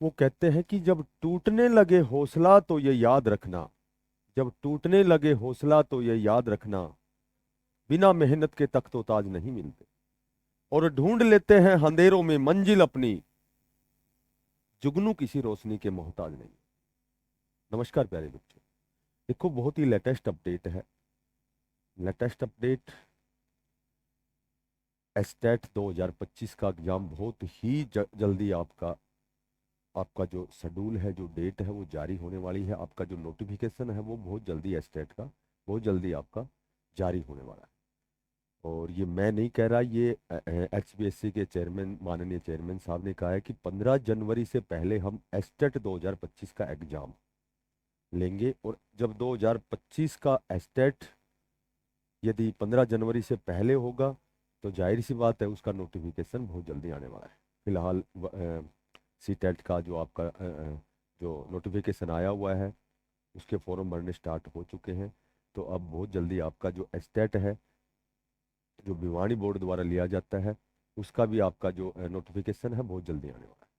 वो कहते हैं कि जब टूटने लगे हौसला तो ये याद रखना, जब टूटने लगे हौसला तो ये याद रखना, बिना मेहनत के तख्तो ताज नहीं मिलते। और ढूंढ लेते हैं अंधेरों में मंजिल अपनी, जुगनू किसी रोशनी के मोहताज नहीं। नमस्कार प्यारे बच्चों, देखो बहुत ही लेटेस्ट अपडेट है। लेटेस्ट अपडेट, एस्टेट 2025 का एग्जाम बहुत ही जल्दी आपका आपका जो शेड्यूल है, जो डेट है वो जारी होने वाली है। आपका जो नोटिफिकेशन है वो बहुत जल्दी, एस्टेट का बहुत जल्दी आपका जारी होने वाला है। और ये मैं नहीं कह रहा, ये HBSC के चेयरमैन, माननीय चेयरमैन साहब ने कहा है कि 15 जनवरी से पहले हम एस्टेट 2025 का एग्जाम लेंगे। और जब 2025 का एस्टेट यदि 15 जनवरी से पहले होगा तो जाहिर सी बात है उसका नोटिफिकेशन बहुत जल्दी आने वाला है। फिलहाल सीटेट का जो आपका जो नोटिफिकेशन आया हुआ है उसके फॉर्म भरने स्टार्ट हो चुके हैं। तो अब बहुत जल्दी आपका जो एस्टेट है, जो भिवानी बोर्ड द्वारा लिया जाता है, उसका भी आपका जो नोटिफिकेशन है बहुत जल्दी आने वाला है।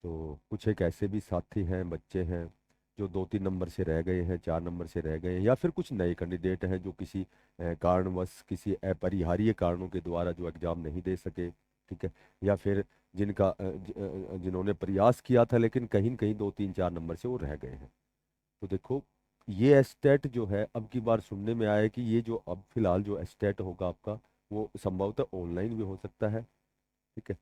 तो कुछ एक ऐसे भी साथी हैं, बच्चे हैं जो 2-3 नंबर से रह गए हैं, 4 नंबर से रह गए हैं, या फिर कुछ नए कैंडिडेट हैं जो किसी कारणवश, किसी अपरिहार्य कारणों के द्वारा जो एग्ज़ाम नहीं दे सके। ठीक है। या फिर जिन्होंने प्रयास किया था लेकिन कहीं न कहीं 2-3-4 नंबर से वो रह गए हैं। तो देखो, ये एस्टेट जो है, अब की बार सुनने में आया है कि ये जो अब फिलहाल जो एस्टेट होगा आपका, वो संभवतः ऑनलाइन भी हो सकता है। ठीक है।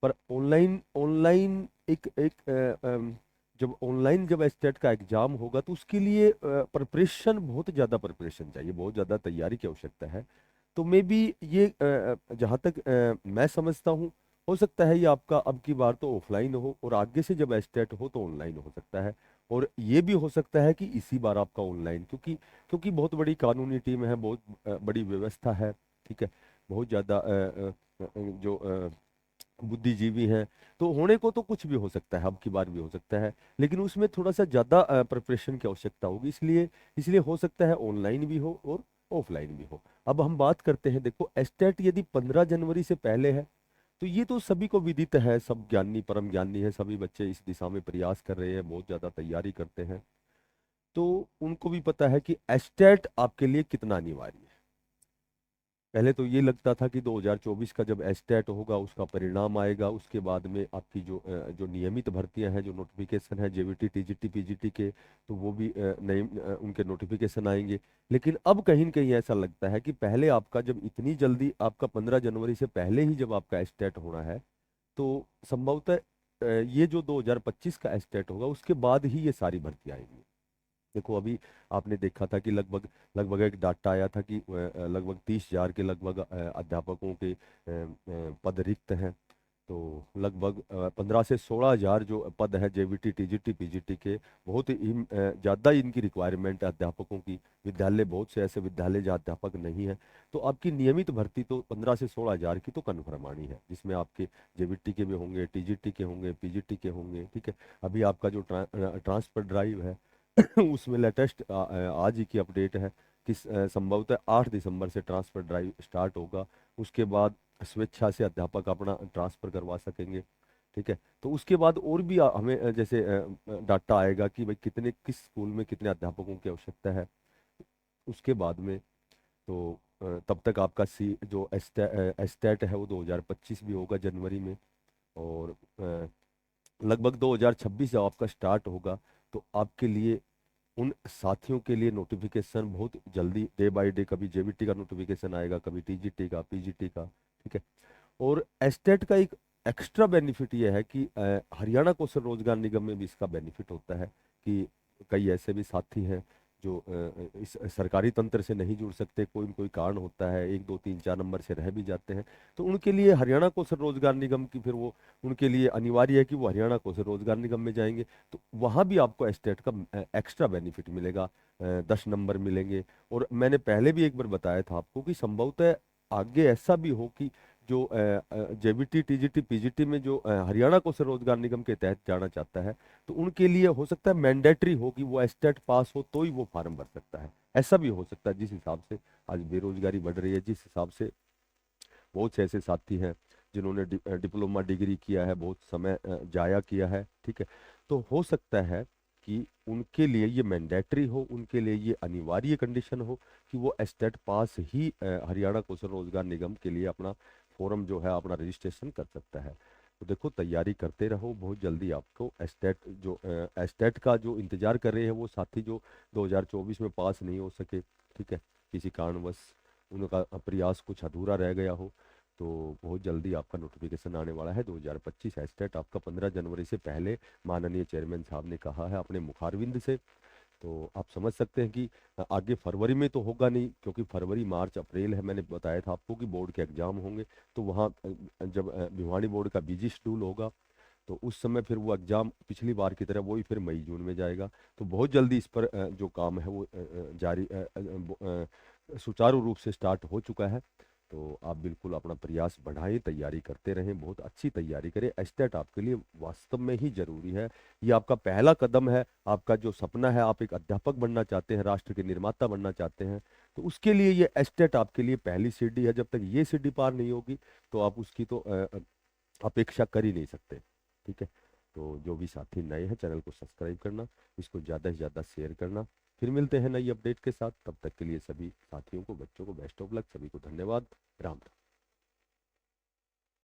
पर ऑनलाइन ऑनलाइन एक एक जब ऑनलाइन जब एस्टेट का एग्जाम होगा तो उसके लिए प्रिपरेशन, बहुत ज़्यादा प्रिपरेशन चाहिए, बहुत ज़्यादा तैयारी की आवश्यकता है। तो मे बी ये जहाँ तक मैं समझता हूँ, हो सकता है ये आपका अब की बार तो ऑफलाइन हो और आगे से जब एस्टेट हो तो ऑनलाइन हो सकता है। और ये भी हो सकता है कि इसी बार आपका ऑनलाइन, क्योंकि क्योंकि बहुत बड़ी कानूनी टीम है, बहुत बड़ी व्यवस्था है। ठीक है। बहुत ज़्यादा जो बुद्धिजीवी हैं। तो होने को तो कुछ भी हो सकता है, अब की बार भी हो सकता है, लेकिन उसमें थोड़ा सा ज़्यादा प्रिपरेशन की आवश्यकता होगी। इसलिए इसलिए हो सकता है ऑनलाइन भी हो और ऑफलाइन भी हो। अब हम बात करते हैं, देखो एस्टेट यदि 15 जनवरी से पहले है तो ये तो सभी को विदित है, सब ज्ञानी परम ज्ञानी है, सभी बच्चे इस दिशा में प्रयास कर रहे हैं, बहुत ज़्यादा तैयारी करते हैं। तो उनको भी पता है कि एस्टेट आपके लिए कितना अनिवार्य है। पहले तो ये लगता था कि 2024 का जब एस्टेट होगा उसका परिणाम आएगा, उसके बाद में आपकी जो नियमित भर्तियां हैं, जो नोटिफिकेशन है JVT TGT PGT के, तो वो भी नए उनके नोटिफिकेशन आएंगे। लेकिन अब कहीं न कहीं ऐसा लगता है कि पहले आपका जब इतनी जल्दी आपका 15 जनवरी से पहले ही जब आपका एस्टेट होना है, तो संभवतः ये जो 2025 का एस्टेट होगा उसके बाद ही ये सारी भर्तियां आएंगी। देखो अभी आपने देखा था कि लगभग लगभग एक डाटा आया था कि लगभग 30,000 के लगभग अध्यापकों के पद रिक्त हैं। तो लगभग 15 से 16 हज़ार जो पद है JVT TGT PGT के, बहुत ही ज़्यादा इनकी रिक्वायरमेंट है अध्यापकों की। विद्यालय, बहुत से ऐसे विद्यालय जहाँ अध्यापक नहीं है। तो आपकी नियमित भर्ती तो 15 से 16 हज़ार की तो कन्फर्म आनी है, जिसमें आपके JVT के भी होंगे, TGT के होंगे, PGT के होंगे। ठीक है। अभी आपका जो ट्रांसफर ड्राइव है उसमें लेटेस्ट आज ही की अपडेट है कि संभवतः 8 दिसंबर से ट्रांसफर ड्राइव स्टार्ट होगा। उसके बाद स्वेच्छा से अध्यापक अपना ट्रांसफर करवा सकेंगे। ठीक है। तो उसके बाद और भी हमें जैसे डाटा आएगा कि भाई कितने, किस स्कूल में कितने अध्यापकों की आवश्यकता है। उसके बाद में तो तब तक आपका जो एस्टेट है वो 2025 भी होगा जनवरी में। और लगभग 2026 जब आपका स्टार्ट होगा तो आपके लिए, उन साथियों के लिए नोटिफिकेशन बहुत जल्दी, डे बाय डे, कभी JVT का नोटिफिकेशन आएगा, कभी TGT का, PGT का। ठीक है। और एस्टेट का एक एक्स्ट्रा बेनिफिट ये है कि हरियाणा कौशल रोजगार निगम में भी इसका बेनिफिट होता है कि कई ऐसे भी साथी हैं जो इस सरकारी तंत्र से नहीं जुड़ सकते, कोई न कोई कारण होता है, 1 2 3 4 नंबर से रह भी जाते हैं। तो उनके लिए हरियाणा कौशल रोजगार निगम की फिर वो, उनके लिए अनिवार्य है कि वो हरियाणा कौशल रोजगार निगम में जाएंगे। तो वहाँ भी आपको एस्टेट का एक्स्ट्रा बेनिफिट मिलेगा, 10 नंबर मिलेंगे। और मैंने पहले भी एक बार बताया था आपको कि संभवतः आगे ऐसा भी हो कि जो JVT TGT PGT में जो हरियाणा कौशल रोजगार निगम के तहत जाना चाहता है, तो उनके लिए हो सकता है मैंडेटरी हो कि वो एस्टेट पास हो तो ही वो फार्म भर सकता है। ऐसा भी हो सकता है, जिस हिसाब से आज बेरोजगारी बढ़ रही है, जिस हिसाब से बहुत से ऐसे साथी हैं जिन्होंने डिप्लोमा डिग्री किया है, बहुत समय जाया किया है, ठीक है। तो हो सकता है कि उनके लिए ये मैंडेटरी हो, उनके लिए ये अनिवार्य कंडीशन हो कि वो एस्टेट पास ही हरियाणा कौशल रोजगार निगम के लिए अपना फॉर्म जो है, अपना रजिस्ट्रेशन कर सकता है। तो देखो, तैयारी करते रहो, बहुत जल्दी आपको एस्टेट जो एस्टेट का जो इंतजार कर रहे हैं वो साथी जो 2024 में पास नहीं हो सके, ठीक है, किसी कारणवश उनका प्रयास कुछ अधूरा रह गया हो, तो बहुत जल्दी आपका नोटिफिकेशन आने वाला है। 2025 एस्टेट आपका 15 जनवरी से पहले माननीय चेयरमैन साहब ने कहा है अपने मुखारविंद से। तो आप समझ सकते हैं कि आगे फरवरी में तो होगा नहीं, क्योंकि फरवरी मार्च अप्रैल है, मैंने बताया था आपको कि बोर्ड के एग्जाम होंगे। तो वहाँ जब भिवानी बोर्ड का बिजी शेड्यूल होगा, तो उस समय फिर वो एग्जाम पिछली बार की तरह वही फिर मई जून में जाएगा। तो बहुत जल्दी इस पर जो काम है वो जारी सुचारू रूप से स्टार्ट हो चुका है। तो आप बिल्कुल अपना प्रयास बढ़ाएं, तैयारी करते रहें, बहुत अच्छी तैयारी करें। एस्टेट आपके लिए वास्तव में ही जरूरी है। ये आपका पहला कदम है। आपका जो सपना है, आप एक अध्यापक बनना चाहते हैं, राष्ट्र के निर्माता बनना चाहते हैं, तो उसके लिए ये एस्टेट आपके लिए पहली सीढ़ी है। जब तक ये सीढ़ी पार नहीं होगी तो आप उसकी तो अपेक्षा कर ही नहीं सकते, ठीक है। तो जो भी साथी नए हैं, चैनल को सब्सक्राइब करना, इसको ज़्यादा से ज़्यादा शेयर करना। फिर मिलते हैं नई अपडेट के साथ, तब तक के लिए सभी साथियों को, बच्चों को बेस्ट ऑफ लक, सभी को धन्यवाद। राम राम।